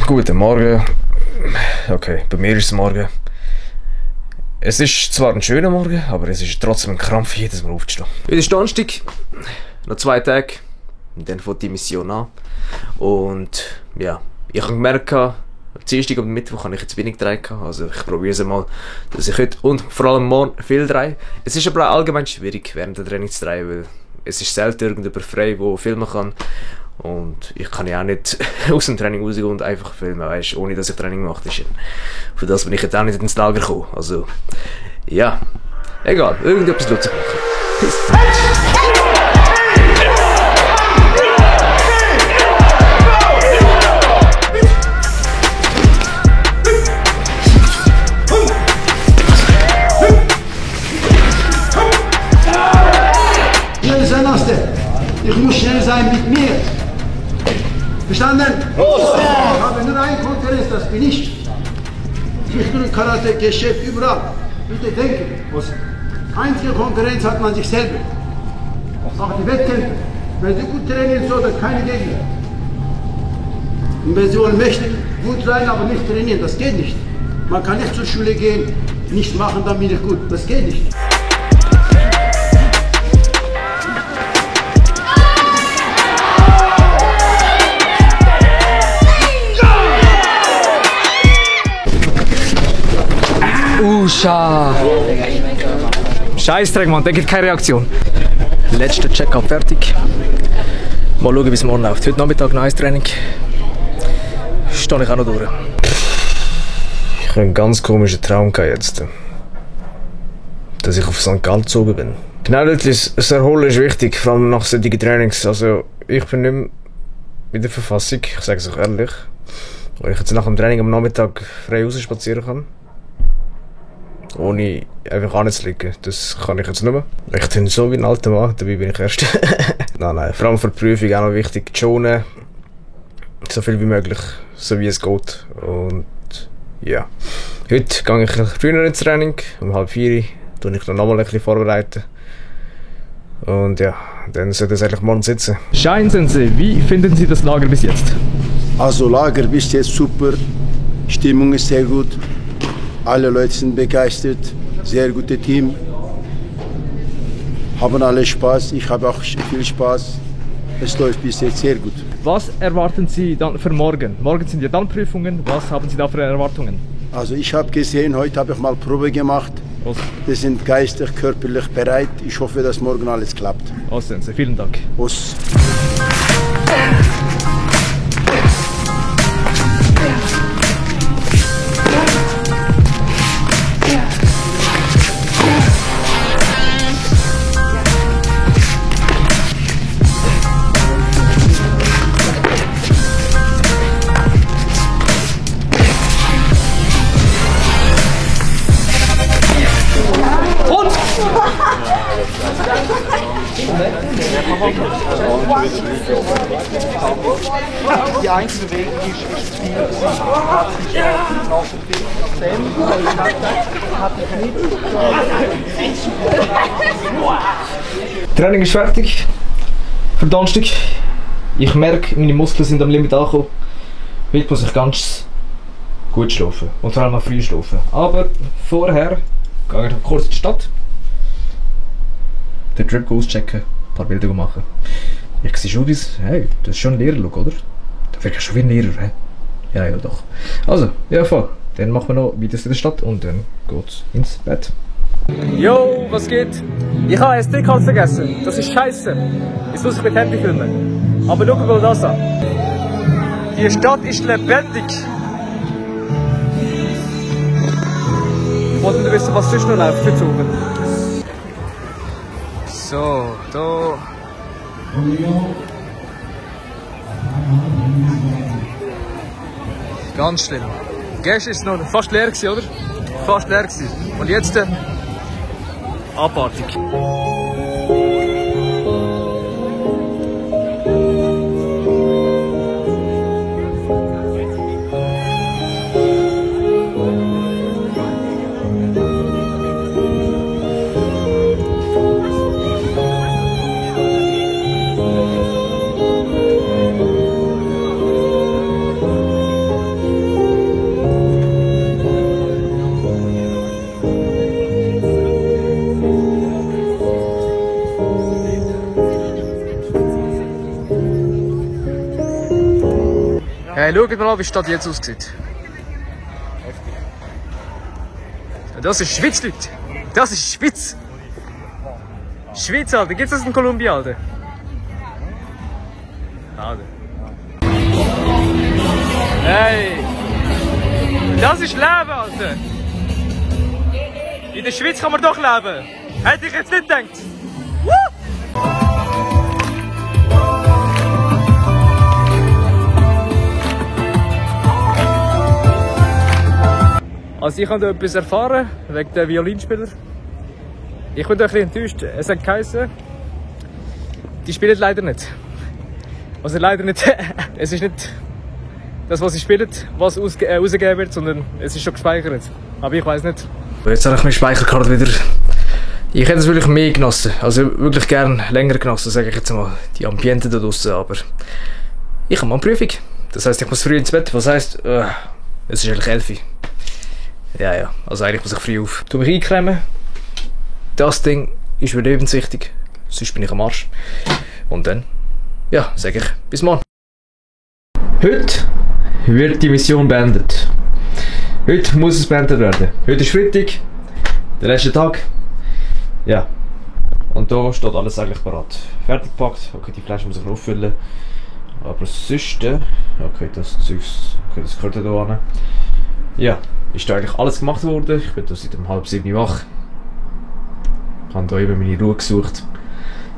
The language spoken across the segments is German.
Guten Morgen. Okay, bei mir ist es morgen. Es ist zwar ein schöner Morgen, aber es ist trotzdem ein Krampf, jedes Mal aufzustehen. Heute ist Donnerstag, noch 2 Tage, und dann fängt die Mission an. Und ja, ich habe gemerkt, am Dienstag und Mittwoch habe ich jetzt wenig Dreh gehabt. Also ich probiere es mal, dass ich heute und vor allem morgen viel drehe. Es ist aber auch allgemein schwierig, während der Training zu drehen, weil es ist selten irgendjemand frei, der filmen kann. Und ich kann ja auch nicht aus dem Training rausgehen und einfach filmen, weißt, ohne dass ich Training mache. Für das bin ich jetzt auch nicht ins Lager gekommen. Also, ja, egal, irgendetwas lustig machen. Peace. Ich muss schnell sein mit mir. Verstanden? Ich habe nur eine Konkurrenz, das bin ich. Nicht nur Karate, Geschäft, überall. Bitte denken. Einzige Konkurrenz hat man sich selber. Auch die Wettkämpfe. Wenn Sie gut trainieren, so, dann keine Gegner. Und wenn Sie wollen möchten, gut sein, aber nicht trainieren, das geht nicht. Man kann nicht zur Schule gehen, nicht machen, dann bin ich gut. Das geht nicht. Scheißdreck, Mann, der gibt keine Reaktion. Letzter Check-up fertig. Mal schauen, wie es morgen läuft. Heute Nachmittag noch Training. Stehe ich auch noch durch. Ich habe einen ganz komischen Traum jetzt. Dass ich auf St. Gallen gezogen bin. Genau, das Erholen ist wichtig, vor allem nach solchen Trainings. Also, ich bin nicht mehr in der Verfassung, ich sage es auch ehrlich. Weil ich jetzt nach dem Training am Nachmittag frei raus spazieren kann. Ohne einfach anzulegen. Das kann ich jetzt nicht mehr. Ich bin so wie ein alter Mann, dabei bin ich erst. Nein, vor allem für die Prüfung auch noch wichtig. Schonen. So viel wie möglich, so wie es geht. Und ja. Heute gehe ich früher ins Training, um 3:30. Tue ich dann nochmal ein bisschen vorbereiten. Und ja, dann sollte es eigentlich morgen sitzen. Schein-Sensei, wie finden Sie das Lager bis jetzt? Also Lager bis jetzt super. Stimmung ist sehr gut. Alle Leute sind begeistert, sehr gutes Team, haben alle Spaß, ich habe auch viel Spaß. Es läuft bis jetzt sehr gut. Was erwarten Sie dann für morgen? Morgen sind ja dann Prüfungen, was haben Sie da für Erwartungen? Also ich habe gesehen, heute habe ich mal Probe gemacht. Wir sind geistig, körperlich bereit. Ich hoffe, dass morgen alles klappt. Sensei, vielen Dank. Os. Die Einzelbewegung ist viel. Training ist fertig. Für Donnerstag. Ich merke, meine Muskeln sind am Limit angekommen. Heute muss ich ganz gut schlafen. Und vor allem auch früh schlafen. Aber vorher gehe ich noch kurz in die Stadt. Den Trip auschecken, ein paar Bilder machen. Ich sehe schon, hey, das ist schon ein Lehrerlook, oder? Da wäre ich schon wie ein Lehrer, hä? Ja, doch. Also, ja voll. Dann machen wir noch Videos in der Stadt und dann geht's ins Bett. Yo, was geht? Ich habe ein Stick halt vergessen. Das ist scheiße. Jetzt muss ich mit Handy filmen. Aber schau mal das an. Die Stadt ist lebendig. Ich wollte nur wissen, was sonst noch läuft für Zungen. So, da. Ganz schlimm. Gestern war es noch fast leer, oder? Fast leer. Und jetzt abartig. Hey, schaut mal an, wie die Stadt jetzt aussieht. Das ist Schweiz, Leute. Das ist Schweiz. Schweiz, Alter. Gibt's das in Kolumbien, Alter? Alter. Hey. Das ist Leben, Alter. In der Schweiz kann man doch leben. Hätte ich jetzt nicht gedacht. Also ich habe da etwas erfahren, wegen der Violinspieler. Ich bin da ein bisschen enttäuscht. Es hat geheißen, die spielen leider nicht. Also leider nicht, es ist nicht das, was sie spielen, was rausgegeben wird, sondern es ist schon gespeichert. Aber ich weiß nicht. Jetzt habe ich meine Speicherkarte wieder. Ich hätte es wirklich mehr genossen, also wirklich gern länger genossen, sage ich jetzt mal, die Ambiente da draussen, aber ich habe mal eine Prüfung. Das heisst, ich muss früh ins Bett, was heisst, es ist eigentlich 11 Uhr. Ja, also eigentlich muss ich früh auf. Tu mich eincremen. Das Ding ist überlebenswichtig, sonst bin ich am Arsch. Und dann, ja, sage ich, bis morgen. Heute wird die Mission beendet. Heute muss es beendet werden. Heute ist Freitag, der letzte Tag. Ja. Und da steht alles eigentlich parat. Fertig gepackt. Okay, die Flasche muss ich noch auffüllen. Aber sonst, okay, das Zeugs, okay, das gehört hier hin. Ja, ist da eigentlich alles gemacht worden. Ich bin da seit um 6:30 wach. Ich habe hier eben meine Ruhe gesucht.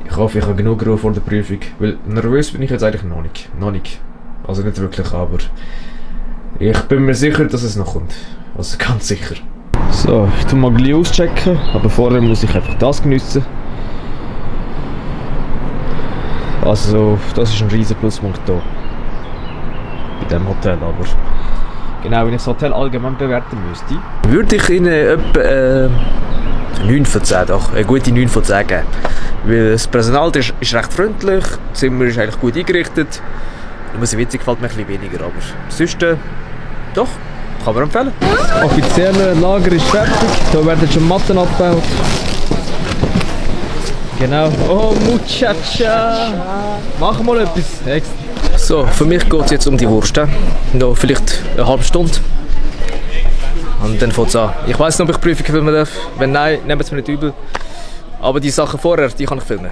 Ich hoffe, ich habe genug Ruhe vor der Prüfung. Weil nervös bin ich jetzt eigentlich noch nicht. Noch nicht. Also nicht wirklich, aber ich bin mir sicher, dass es noch kommt. Also ganz sicher. So, ich tue mal gleich auschecken, aber vorher muss ich einfach das geniessen. Also, das ist ein riesen Pluspunkt hier. Bei diesem Hotel, aber genau, wenn ich das Hotel allgemein bewerten müsste, würde ich ihnen etwa 9 von 10, doch, eine gute 9 von 10 geben. Weil das Personal ist recht freundlich, das Zimmer ist eigentlich gut eingerichtet. Die Musik gefällt mir ein bisschen weniger, aber sonst, doch, kann man empfehlen. Das offizielle Lager ist fertig, da werden schon Matten abgebaut. Genau. Oh, Muchacha! Machen wir mal etwas. So, für mich geht es jetzt um die Wurst. Noch vielleicht eine halbe Stunde. Und dann fängt es an. Ich weiss nicht, ob ich Prüfungen filmen darf. Wenn nein, nehmt es mir nicht übel. Aber die Sachen vorher, die kann ich filmen.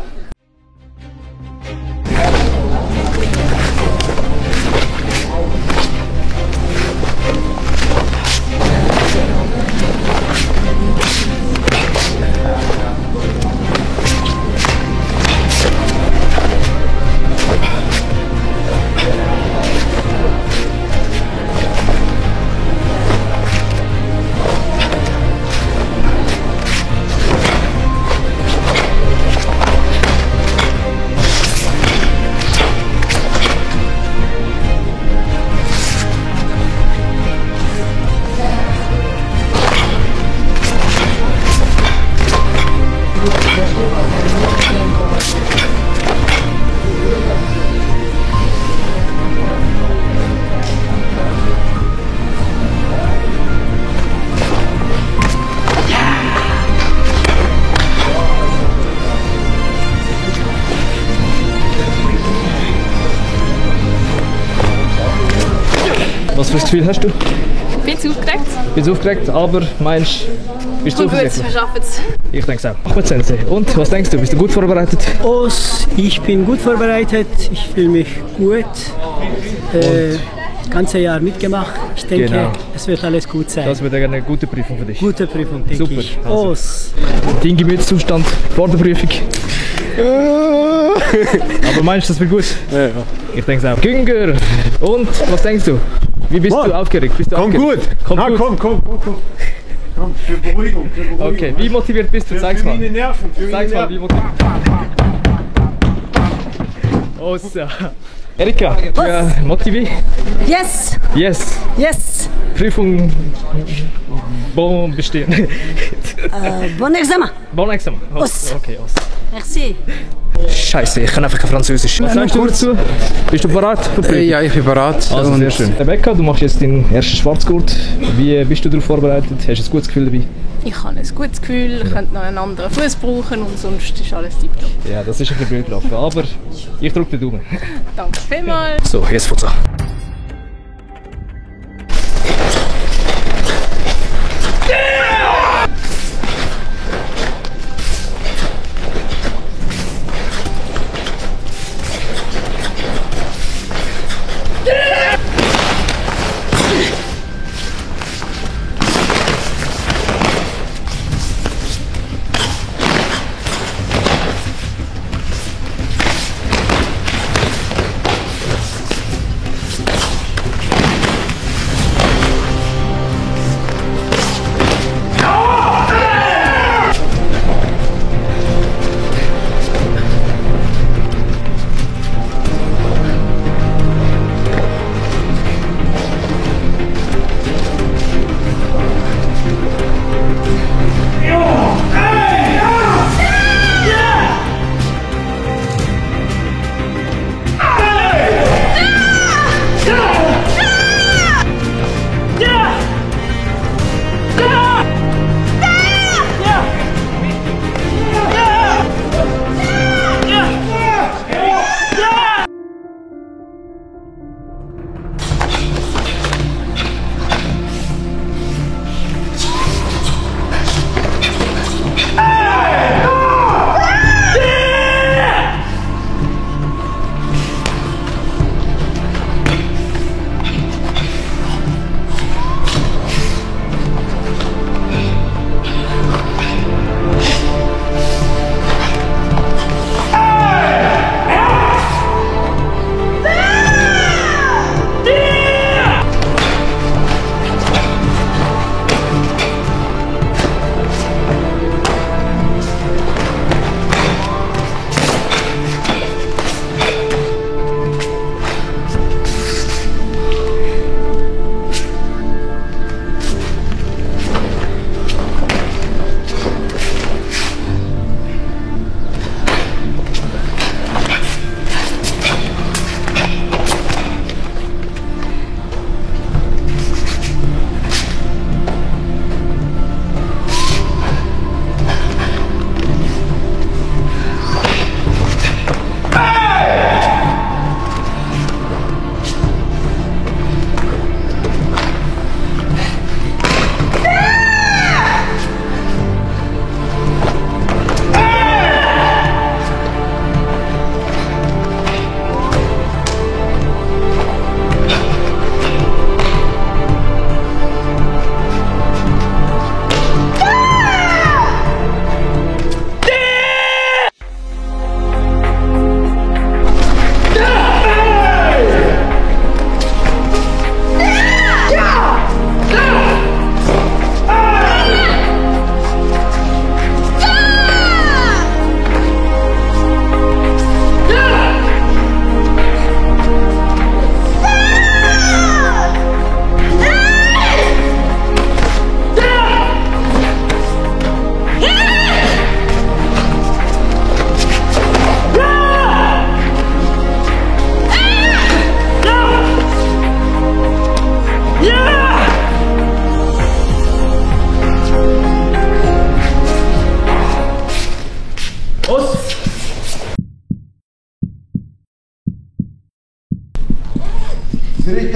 Was für ein Gefühl hast du? Ich bin zu aufgeregt. Bist du aufgeregt, aber meinst du, bist du zuversichtlich? Wir schaffen es. Ich denke es auch. Ahmed Sensei. Und, was denkst du? Bist du gut vorbereitet? Ich bin gut vorbereitet. Ich fühle mich gut. Das ganze Jahr mitgemacht. Ich denke, es wird alles gut sein. Das wird eine gute Prüfung für dich. Gute Prüfung, denke Super. ich. Also. Dein Gemütszustand vor der Prüfung? Aber meinst du, das wird gut? Ja. Ich denke es auch. Günger! Und, was denkst du? Wie bist du aufgeregt? Bist du aufgeregt? Komm, für Beruhigung. Okay, wie motiviert bist du? Zeig's mal. Für meine Nerven. Zeig's mal, wie motiviert. Oh, so. Erika, motiviert? Yes! Yes! Yes! Prüfung bon bestehen. Bon examen! Bon examen. Os. Okay, os. Merci! Scheiße, ich kann einfach kein Französisch. Was sagst du dazu? Bist du bereit für die Prüfung? Ja, ich bin bereit. Also sehr schön. Rebecca, du machst jetzt deinen ersten Schwarzgurt. Wie bist du darauf vorbereitet? Hast du ein gutes Gefühl dabei? Ich habe ein gutes Gefühl, ich könnte noch einen anderen Fuß brauchen und sonst ist alles tiptop. Ja, das ist ein bisschen blöd gelaufen, aber ich drücke den Daumen. Danke vielmals. So, jetzt fängt's an.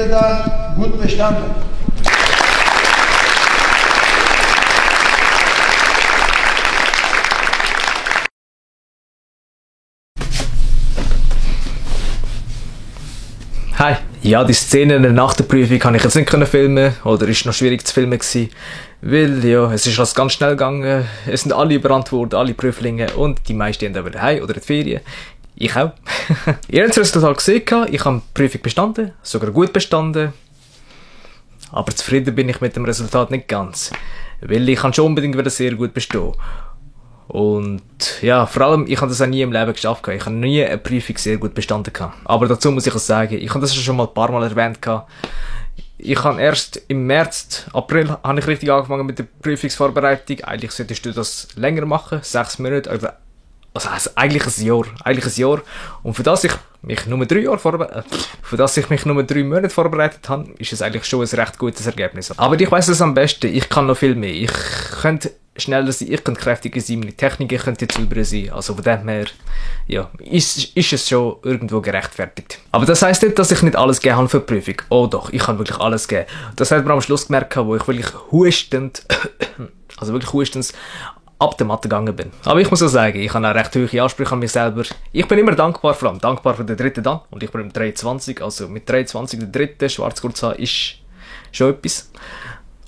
dritte Dan, gut bestanden. Hi. Ja, die Szene nach der Prüfung kann ich jetzt nicht filmen oder ist noch schwierig zu filmen gewesen, weil ja, es ist alles ganz schnell gegangen. Es sind alle überrannt worden, alle Prüflinge und die meisten gehen dann wieder heim oder in die Ferien. Ich auch. Ihr habt das Resultat gesehen, ich habe die Prüfung bestanden, sogar gut bestanden. Aber zufrieden bin ich mit dem Resultat nicht ganz, weil ich kann schon unbedingt wieder sehr gut bestehen. Und ja, vor allem, ich habe das auch nie im Leben geschafft. Ich habe nie eine Prüfung sehr gut bestanden. Aber dazu muss ich auch sagen, ich habe das schon mal ein paar Mal erwähnt. Ich habe erst im März, April, habe ich richtig angefangen mit der Prüfungsvorbereitung. Eigentlich solltest du das länger machen, 6 Monate, also eigentlich ein Jahr. Und für das ich mich nur 3 Monate vorbereitet habe, ist es eigentlich schon ein recht gutes Ergebnis. Aber ich weiss es am besten, ich kann noch viel mehr. Ich könnte schneller sein, ich könnte kräftiger sein, meine Techniken könnten jetzt über sein. Also von dem her, ja, ist es schon irgendwo gerechtfertigt. Aber das heisst nicht, dass ich nicht alles gegeben habe für die Prüfung. Oh doch, ich habe wirklich alles gegeben. Das hat man am Schluss gemerkt, wo ich wirklich hustend ab der Matte gegangen bin. Aber ich muss auch sagen, ich habe auch recht hohe Ansprüche an mich selber. Ich bin immer dankbar, vor allem dankbar für den dritten Dan. Und ich bin im 23, also mit 23 der dritte Schwarzgurt zu haben, ist schon etwas.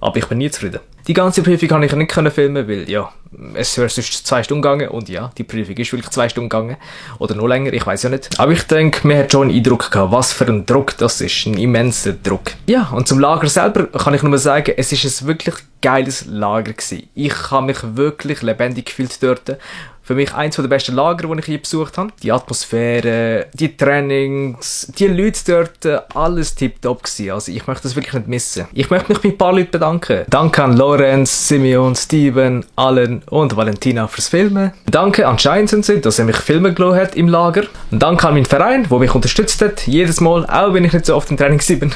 Aber ich bin nie zufrieden. Die ganze Prüfung konnte ich nicht filmen, weil ja, es wäre sonst 2 Stunden gegangen. Und ja, die Prüfung ist wirklich 2 Stunden gegangen. Oder noch länger, ich weiß ja nicht. Aber ich denke, man hat schon einen Eindruck gehabt, was für ein Druck das ist. Ein immenser Druck. Ja, und zum Lager selber kann ich nur sagen, es ist ein wirklich geiles Lager gewesen. Ich habe mich wirklich lebendig gefühlt dort. Für mich eins der besten Lager, die ich je besucht habe. Die Atmosphäre, die Trainings, die Leute dort, alles tipptopp gewesen. Also ich möchte das wirklich nicht missen. Ich möchte mich bei ein paar Leuten bedanken. Danke an Lorenz, Simeon, Steven, Alan und Valentina fürs Filmen. Danke an Scheinsensei, dass er mich filmen gelassen hat im Lager. Und danke an meinen Verein, der mich unterstützt hat. Jedes Mal, auch wenn ich nicht so oft im Training bin.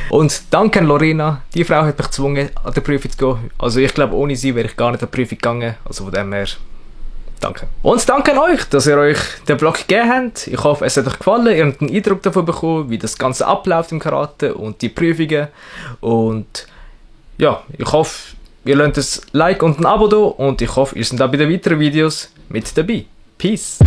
Und danke an Lorena. Die Frau hat mich gezwungen, an der Prüfung zu gehen. Also ich glaube, ohne sie wäre ich gar nicht an die Prüfung gegangen. Also von dem her... Danke. Und danke an euch, dass ihr euch den Blog gegeben habt. Ich hoffe, es hat euch gefallen. Ihr habt einen Eindruck davon bekommen, wie das Ganze abläuft im Karate und die Prüfungen. Und ja, ich hoffe, ihr lasst ein Like und ein Abo da. Und ich hoffe, ihr seid auch bei den weiteren Videos mit dabei. Peace.